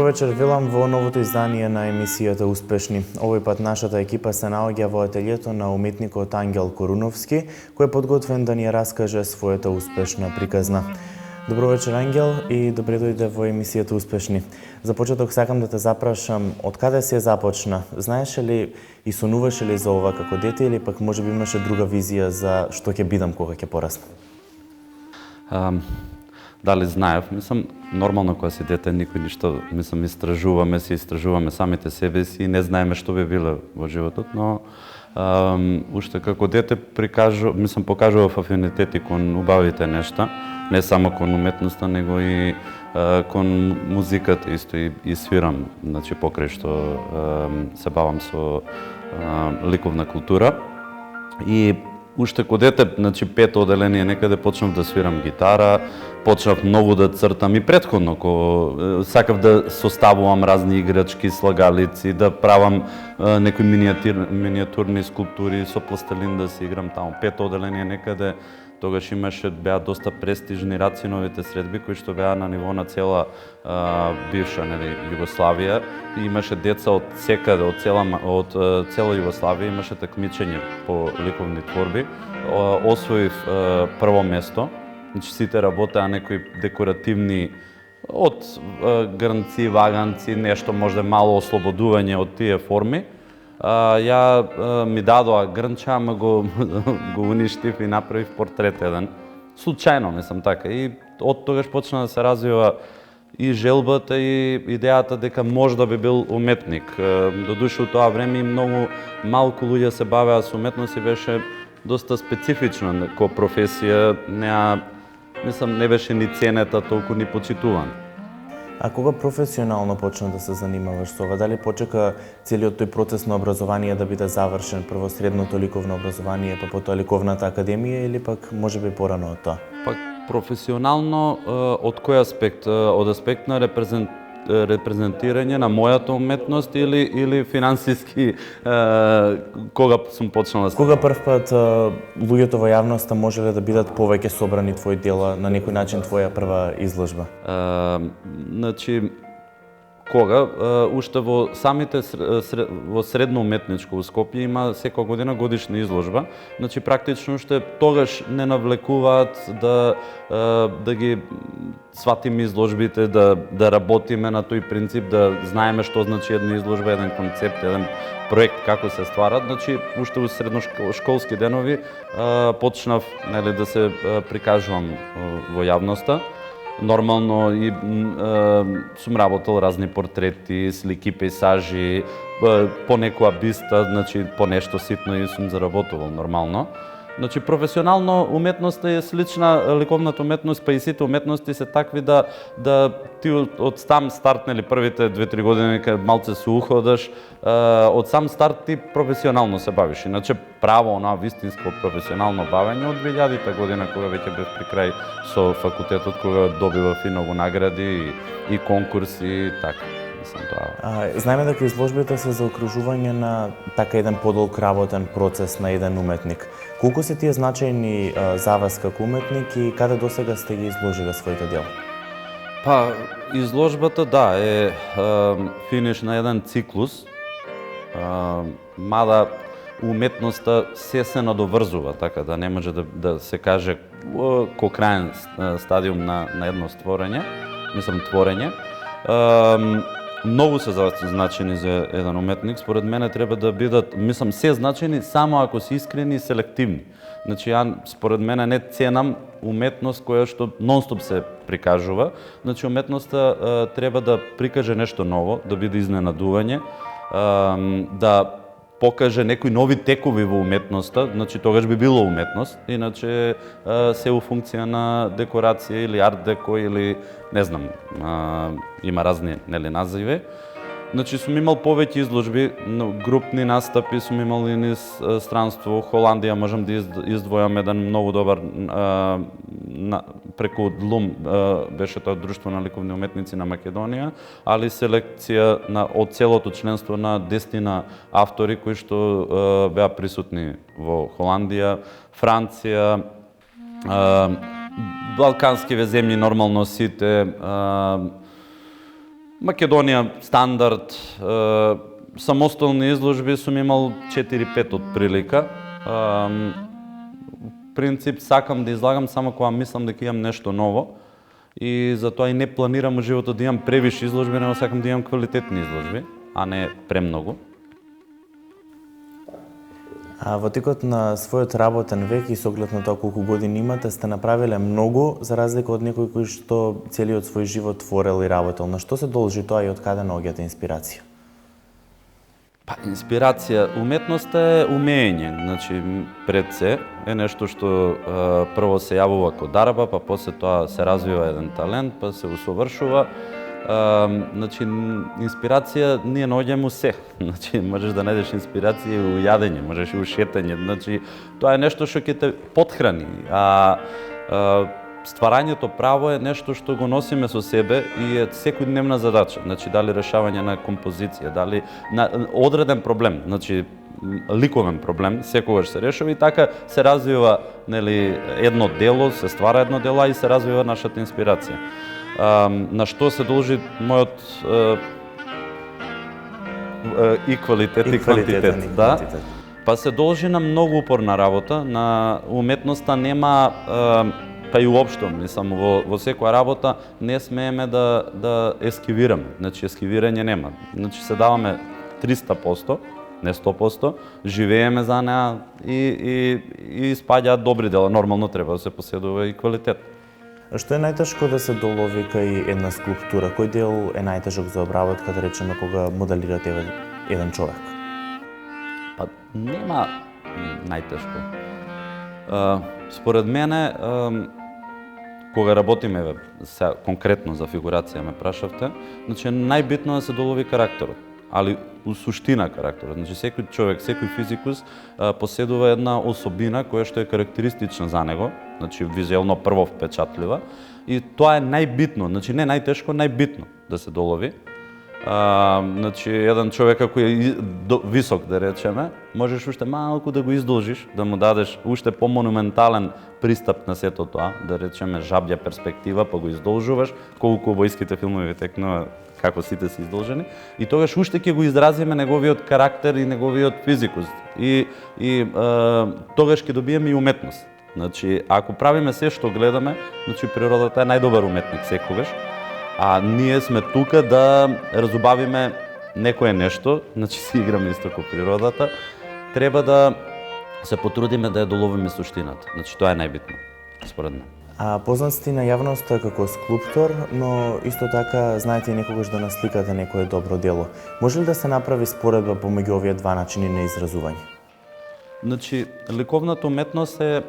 вечер, Вилам, во новото издание на емисијата Успешни. Овој пат нашата екипа се наоѓа во ателието на уметникот Ангел Коруновски, кој е подготвен да ни раскаже својата успешна приказна. Добро вечер, Ангел, и добре дојде во емисијата Успешни. За почеток сакам да те запрашам, од каде си започна? Знаеше ли и сонуваше ли за ова како дете или пак можеби имаше друга визија за што ќе бидам кога ќе порасна? Дали знаев, мислам, нормално кога си дете никој ништо, мислам, истражуваме самите себе си и не знаеме што би било во животот, но уште како дете покажував афинитети кон убавите нешта, не само кон уметноста, него и кон музиката исто и свирам, значи покрај што се бавам со ликовна култура. И уште ко дете, значи пето оделение некаде почнав да свирам гитара, почнав многу да цртам и претходно сакав да составувам разни играчки, слагалици, да правам некои миниатурни скулптури со пластелин да си играм таму. Пето оделение некаде тогаш беа доста престижни Рациновите средби кои што беа на ниво на цела бивша Југославија и имаше деца од секаде, од цела Југославија, имаше такмичење по ликовни творби. Освоив прво место. Значи сите работеа некои декоративни од грнци, ваганци, нешто може мало ослободување од тие форми. Ја ми дадоа грнча, ама го уништив и направив портрет еден. Случајно, мислам така. И од тогаш почна да се развива и желбата и идејата дека можда би бил уметник. Додуше у тоа време и многу малку луѓе се бавеа со уметност и беше доста специфична ко професија, не беше ни ценета толку ни почитуван. А кога професионално почна да се занимаваш со ова? Дали почека целиот тој процес на образование да биде завршен, прво средното ликовно образование, па потоа ликовната академија или пак можеби порано од тоа? Пак професионално од кој аспект? Од аспект на репрезентирање на мојата уметност или финансиски кога сум почнал да Кога прв пат луѓето во јавноста можеле да бидат повеќе собрани твои дела, на некој начин твоја прва изложба? Значи, кога? Уште во самите во средно уметничко во Скопје има секоја година годишна изложба. Значи практично уште тогаш не навлекуваат да ги сватиме изложбите, да работиме на тој принцип, да знаеме што значи една изложба, еден концепт, еден проект како се стварат. Значи уште во средношколски денови почнав да се прикажувам во јавноста. Нормално и сум работел разни портрети, слики, пейсажи, по некоја биста, значи по нешто ситно и сум заработувал нормално. Значи професионално уметноста е слична, ликовната уметност, па и сите уметности се такви да ти од сам старт, првите 2-3 години кога малце се уходаш, од сам старт ти професионално се бавиш. Иначе право онаа вистинско професионално бавење од 2000-та година кога веќе бев при крај со факултетот, кога добивав и многу награди и конкурси и така. Знаеме дека изложбите се заокружување на така еден подолг работен процес на еден уметник. Колку се тие значајни за вас како уметник и каде досега сте ги изложиле своите дела? Па, изложбата, е финиш на еден циклус, мада уметноста се надоврзува, така да не може да се каже ко краен стадиум на едно творење. Многу се значени за еден уметник, според мене треба да бидат, се значени само ако се искрени и селективни. Значи, според мене не ценам уметност која што нон-стоп се прикажува. Значи, уметноста треба да прикаже нешто ново, да биде изненадување, да покаже некои нови текови во уметноста, значи тогаш би било уметност, иначе се у функција на декорација или арт деко или не знам, има разни називи. Значи сум имал повеќе изложби, групни настапи сум имал и низ странство. Холандија можам да издвојам еден многу добар преку ДЛУМ, беше тоа Друштво на ликовни уметници на Македонија, али селекција од целото членство на 10 автори кои што беа присутни во Холандија, Франција, балканскиве земји нормално сите, Македонија стандард, самостојни изложби сум имал 4-5 од прилика. Принцип сакам да излагам само кога мислам дека имам нешто ново и затоа и не планирам во животот да имам превише изложби, но сакам да имам квалитетни изложби, а не премногу. А во текот на својот работен век и со оглед на тоа колку години имате, сте направиле многу, за разлика од некој кој што целиот свој живот творел и работел. На што се должи тоа и од каде наоѓате инспирација? Па, инспирација, уметноста е умење, значи пред се е нешто што прво се јавува како дарба, па после тоа се развива еден талент, па се усовршува. Значи, инспирација ние наоѓаме у се. Значи, можеш да најдеш инспирација и у јадење, можеш и у шетање. Значи, тоа е нешто што ќе те потхрани. Стварањето право е нешто што го носиме со себе и е секојдневна задача. Значи, дали решавање на композиција, дали на одреден проблем, значи ликовен проблем, секогаш се решава и така се развива, нели, едно дело, се ствара едно дело и се развива нашата инспирација. На што се должи мојот и квалитет и квантитет, да? Па се должи на многу упорна работа, на уметноста нема па и уопшто, мислам, во секоја работа не смееме да ескивираме. Значи, ескивирање нема. Значи, се даваме 300%, не 100%, живееме за неа и спаѓаат добри дела. Нормално треба да се поседува и квалитет. Што е најтешко да се долови кај една скулптура? Кој дел е најтежок за обработка, да речеме, кога моделирате еден човек? Па нема најтешко. Според мене, кога работиме конкретно за фигурација ме прашавте, значи најбитно е да се долови карактерот, али у суштина карактерот. Значи секој човек, секој физикус поседува една особина која што е карактеристична за него, значи визуелно прво впечатлива, и тоа е најбитно, значи не најтешко, најбитно да се долови. Значи еден човек кој е висок, да речеме, можеш уште малку да го издолжиш, да му дадеш уште помонументален пристап на сето тоа, да речеме жабја перспектива, па го издолжуваш, колку војските филмови текнува како сите се издолжени, и тогаш уште ќе го изразиме неговиот карактер и неговиот физикус. И тогаш ќе добиеме и уметност. Значи, ако правиме се што гледаме, значи природата е најдобар уметник секогаш, а ние сме тука да разубавиме некое нешто, значи си играме исто како природата, треба да се потрудиме да ја доловиме суштината. Значи тоа е најбитно, според мене. Познат сте на јавноста како скулптор, но исто така знаете и некогаш да насликате некое добро дело. Може ли да се направи споредба помеѓу овие два начини на изразување? Значи, ликовната уметност е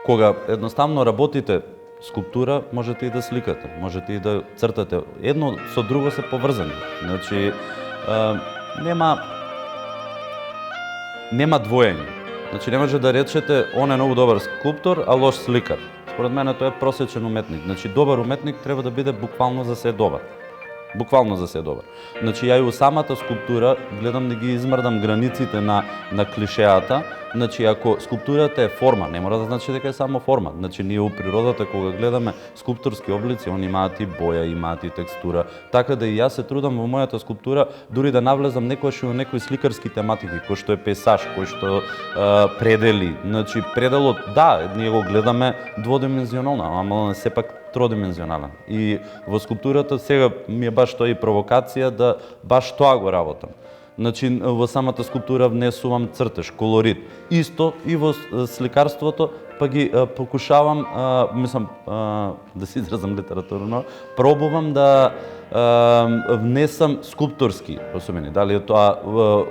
кога едноставно работите скулптура, можете и да сликате, можете и да цртате. Едно со друго се поврзани. Значи, нема двоење. Значи, не може да речете, он е многу добар скулптор, а лош сликар. Според мене тоа е просечен уметник. Значи, добар уметник треба да биде буквално за се добар. Буквално за се добар. Значи, ја и у самата скулптура гледам да ги измрдам границите на клишеата. Значи, ако скулптурата е форма, не мора да значи дека е само форма. Значи, ние у природата кога гледаме скулпторски облици, они имаат и боја, имаат и текстура. Така да и јас се трудам во мојата скулптура дури да навлезам некојаш и во некои сликарски тематики, кој што е пейсаж, кој што предели. Значи, пределот, да, ние го гледаме дводимензионално, ама сепак тродимензионален. И во скулптурата сега ми е баш тоа и провокација да баш тоа го работам. Значи, во самата скулптура внесувам цртеж, колорит. Исто и во сликарството, па ги покушавам, мислам, да се изразам литературно, пробувам да внесам скулпторски особини. Дали е тоа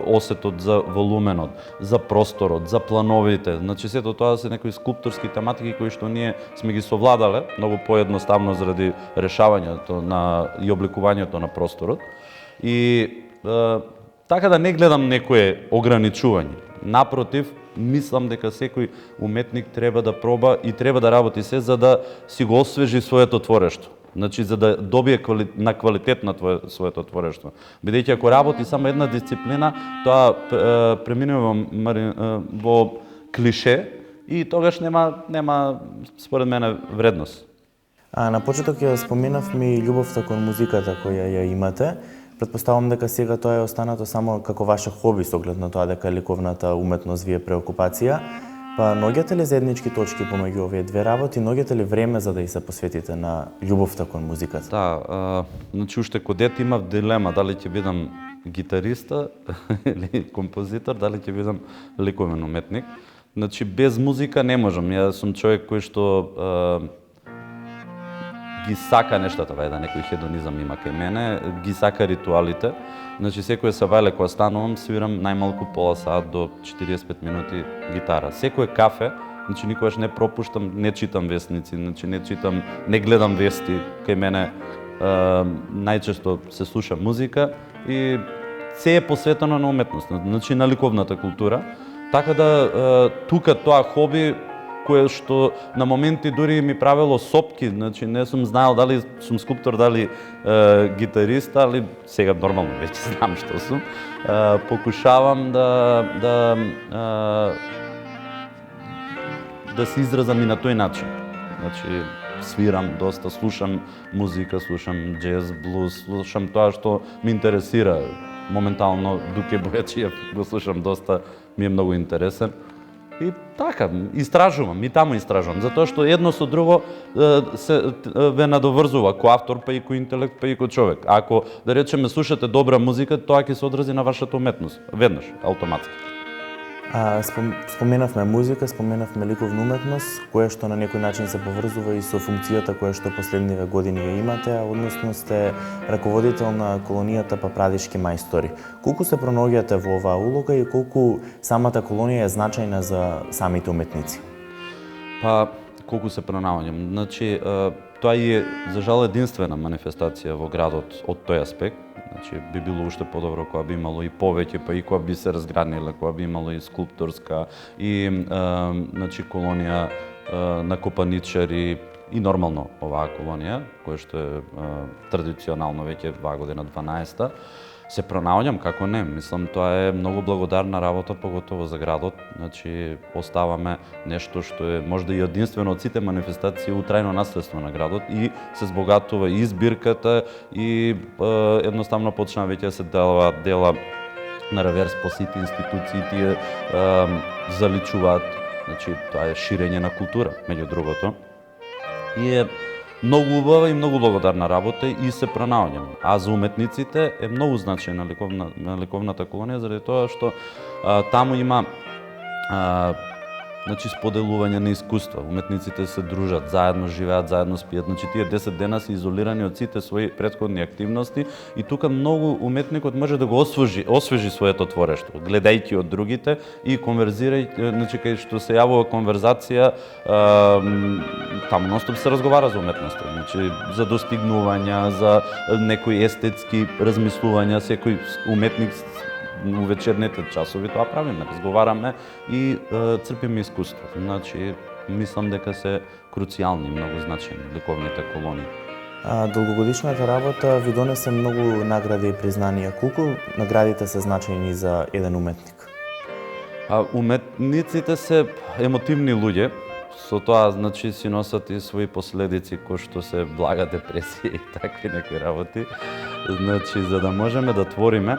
осетот за волуменот, за просторот, за плановите. Значи, сето тоа се некои скулпторски тематики кои што ние сме ги совладале многу поедноставно заради решавањето и обликувањето на просторот. И така да не гледам некое ограничување. Напротив, мислам дека секој уметник треба да проба и треба да работи се за да си го освежи своето творештво. Значи, за да добие на квалитет на своето творештво. Бидејќи ако работи само една дисциплина, тоа преминува во клише и тогаш нема според мене вредност. На почеток ја споменавме и љубовта кон музиката која ја имате. Претпоставувам дека сега тоа е останато само како ваше хоби со оглед на тоа дека ликовната уметност ви е преокупација. Па наоѓате ли заеднички точки помеѓу овие две работи? Наоѓате ли време за да ја се посветите на љубовта кон музиката? Да, значи уште кога дете имав дилема дали ќе бидам гитариста или композитор, дали ќе бидам ликовен уметник. Значи без музика не можам. Јас сум човек кој што ги сака нештата, да некој хедонизам има кај мене, ги сака ритуалите. Значи секој сабајле кога станувам, свирам најмалку пола сат до 45 минути гитара. Секој кафе, значи никогаш не пропуштам, не читам вестници, значи не гледам вести. Кај мене најчесто се слуша музика и се е посветено на уметност, значи на ликовната култура. Така да тука тоа хоби кое што на моменти дури ми правело сопки, значи не сум знаел дали сум скулптор, дали гитарист, али сега нормално веќе знам што сум. Покушавам да се изразам и на тој начин. Значи свирам доста, слушам музика, слушам џез, блуз, слушам тоа што ме интересира. Моментално Дуке Бојачиев го слушам доста, ми е многу интересен. И така, истражувам, и таму истражувам, затоа што едно со друго се ве надоврзува ко автор, па и ко интелект, па и ко човек. Ако, да речеме, слушате добра музика, тоа ќе се одрази на вашата уметност, веднаш, автоматски. Споменавме музика, споменавме ликовна уметност, која што на некој начин се поврзува и со функцијата која што последниве години ја имате, а односно сте раководител на колонијата Папрадишки мајстори. Колку се пронаоѓате во оваа улога и колку самата колонија е значајна за самите уметници? Па, колку се пронаоѓам. Значи, тоа е, за жал, единствена манифестација во градот од тој аспект. Значи, би било уште подобро кога би имало и повеќе, па и кога би се разграниле, кога би имало и скулпторска, и значи, колонија на копаничари, и нормално оваа колонија, која што е традиционално веќе 2 година, 12-та, се пронаоѓам, како не. Мислам, тоа е многу благодарна работа, поготово за градот. Значи, оставаме нешто што е можда и единствено од сите манифестации утрајно наследство на градот и се збогатува и збирката и едноставно почна веќе да се дела на реверс по сите институции, тие заличуваат. Значи, тоа е ширење на култура, меѓу другото. И е многу убава и многу благодарна работа и се пронаоѓам. А за уметниците е многу значајна ликовната колонија заради тоа што таму има значи споделување на искуства. Уметниците се дружат, заедно живеат, заедно спијат. Значи тие 10 дена се изолирани од сите своји претходни активности и тука многу уметникот може да го освежи своето творештво, гледајќи од другите и конверзирајќи, значи кај што се јавува конверзација, таму ностоп се разговара за уметноста, значи за достигнувања, за некои естетски размислувања, секој уметник у вечерните часови тоа правиме, разговараме и црпиме искуство. Значи, мислам дека се круцијални, многу значајни ликовните колонии. Долгогодишната работа ви донесе многу награди и признанија. Колку наградите се значајни за еден уметник? Уметниците се емотивни луѓе, со тоа значи си носат и своји последици кои што се блага депресија и такви некои работи. Значи, за да можеме да твориме,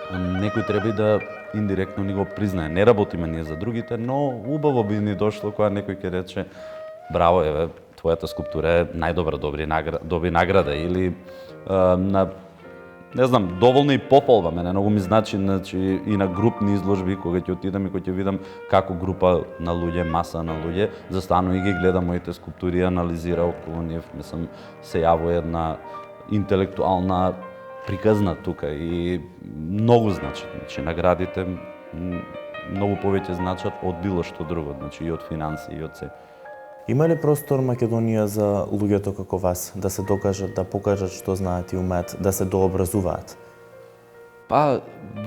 некој треба да индиректно ни го признае. Не работиме ние за другите, но убаво би ни дошло кога некој ќе рече браво, еве, твојата скулптура е најдобра, доби награда или на не знам, доволно и пофалба мене, многу ми значи и на групни изложби кога ќе отидам и кога ќе видам како група на луѓе, маса на луѓе, застану и ги гледам моите скулптури, анализира околу нив, мислам, се јавува една интелектуална приказна тука и многу значи. Значи, наградите многу повеќе значат од било што друго, значи и од финансии и од се. Има ли простор Македонија за луѓето како вас да се докажат, да покажат што знаат и умеат, да се дообразуваат? Па,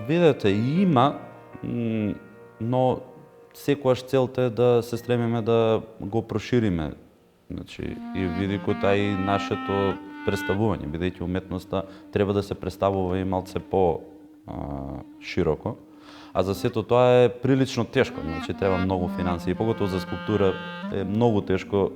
видете, има, но секогаш целта е да се стремиме да го прошириме. Значи, и видикота и нашето представување, бидејќи уметноста треба да се представува и малце по широко. А за сето тоа е прилично тешко, значи треба многу финансии, поготово за скулптура е многу тешко,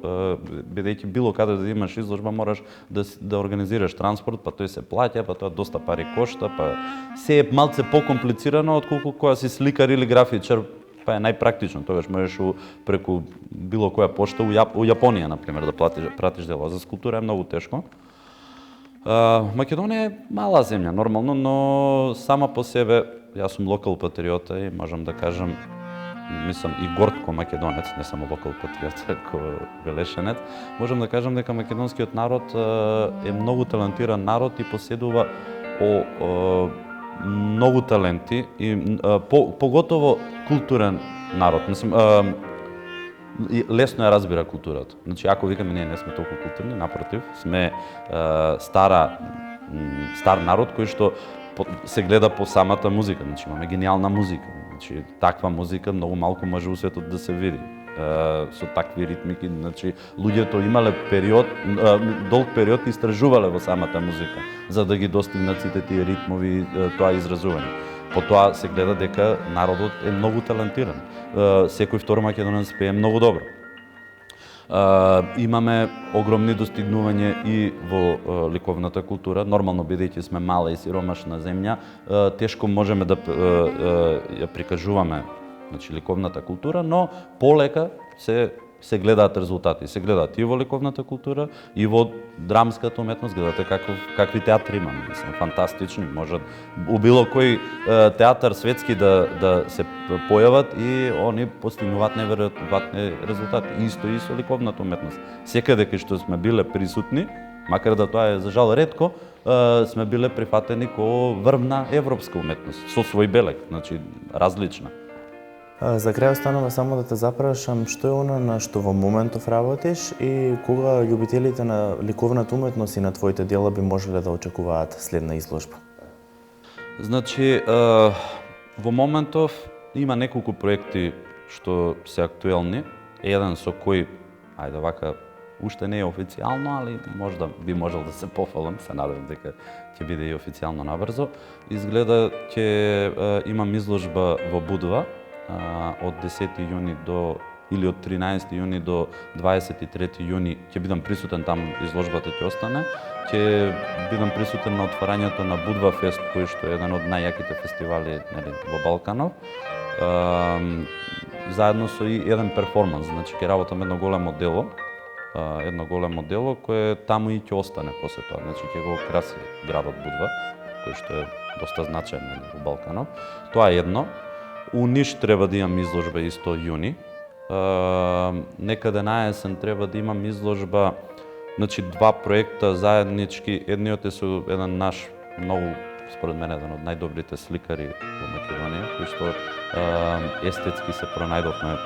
бидејќи било каде да имаш изложба мораш да организираш транспорт, па тој се плаќа, па тоа доста пари кошта, па се е малце покомплицирано отколку кога си сликар или графичар, па е најпрактично, тогаш можеш преку било која пошта у Јапонија на пример да пратиш дело, за скулптура е многу тешко. Македонија е мала земја нормално, но сама по себе јас сум локал патриота и можам да кажам, мислам и горко македонец, не само локал патриот, како велешенец, можам да кажам дека македонскиот народ е многу талентиран народ и поседува многу таленти и поготово културен народ. Мислам, лесно ја разбира културата. Значи, ако викаме ние не сме толку културни, напротив, сме стар народ кој што се гледа по самата музика. Значи, имаме гениална музика. Значи, таква музика многу малку може у светот да се види. Со такви ритмики, значи, луѓето имале период, долг период истражувале во самата музика, за да ги достигнат сите тие ритмови, тоа изразување. Потоа се гледа дека народот е многу талентиран. Секој втор македонец пее многу добро. Имаме огромни достигнувања и во ликовната култура. Нормално, бидејќи сме мала и сиромашна земја, тешко можеме да ја прикажуваме, значи, ликовната култура, но полека се гледаат резултати. Се гледаат и во ликовната култура, и во драмската уметност. Гледате какви театри имаме. Мислам, фантастични. Можат у било кој театар светски да се појават и они постигнуваат неверојатни резултати. Исто и со ликовната уметност. Секаде кај што сме биле присутни, макар да тоа е за жал ретко, сме биле прифатени ко врвна европска уметност, со свој белег, значи различна. За крај останува само да те запрашам што е она на што во моментов работиш и кога љубителите на ликовната уметност и на твоите дела би можеле да очекуваат следна изложба? Значи, во моментов има неколку проекти што се актуелни. Еден со кој, ајде вака, уште не е официјално, али можда би можел да се пофалам, се надевам дека ќе биде и официјално набрзо. Изгледа ќе имам изложба во Будва, од 10 јуни или од 13 јуни до 23 јуни ќе бидам присутен там, изложбата ќе остане. Ќе бидам присутен на отварањето на Будва фест, кој што е еден од најјаките фестивали, нели, во Балканов. Заедно со и еден перформанс, значи ќе работам едно големо дело кое таму и ќе остане после тоа. Значи ќе го краси градот Будва, кој што е доста значаен, нели, во Балканов. Тоа е едно. У Ниш треба да имам изложба исто јуни. Некаде на есен треба да имам изложба, значи два проекта заеднички. Едниот е со еден наш многу, според мене, еден од најдобрите сликари во Македонија, кој што естетски се пронајдовме,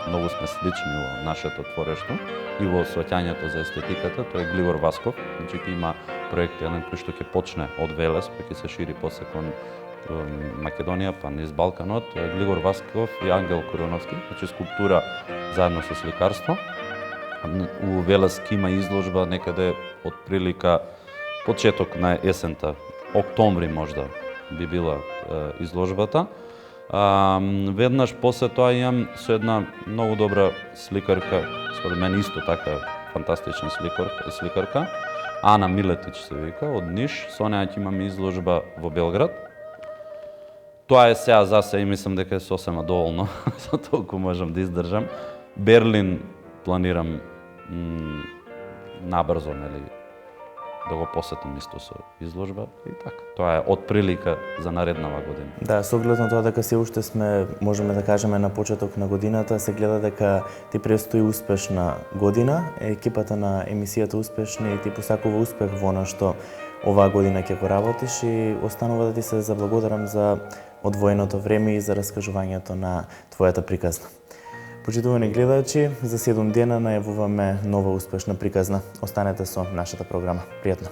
многу сме слични во нашето творештво и во сваќањето за естетиката. Тој е Гligor Vaskov. Значи ќе има проект еден кој што ќе почне од Велес, па ќе се шири после кон Македонија, па низ Балканот. Gligor Vaskov и Ангел Коруновски, значи скулптура заедно со сликарство. У Велес има изложба некаде од прилика почеток на есента, октомври можда би била изложбата. Веднаш после тоа имам со една многу добра сликарка, според мен исто така фантастична сликарка, Ана Милетич се вика, од Ниш. Со неја ќе имаме изложба во Белград. Тоа е сега за се и мислам дека е сосема доволно, за толку можам да издржам. Берлин планирам набрзо, нели, да го посетам исто со изложба и така. Тоа е од прилика за нареднава година. Да, со оглед на тоа дека се уште сме, можеме да кажеме, на почеток на годината, се гледа дека ти престои успешна година. Екипата на емисијата Успешни ти посакува успех во она што оваа година ќе го работиш и останува да ти се заблагодарам за одвоеното време и за раскажувањето на твојата приказна. Почитувани гледачи, за 7 дена најавуваме нова успешна приказна. Останете со нашата програма. Пријатно!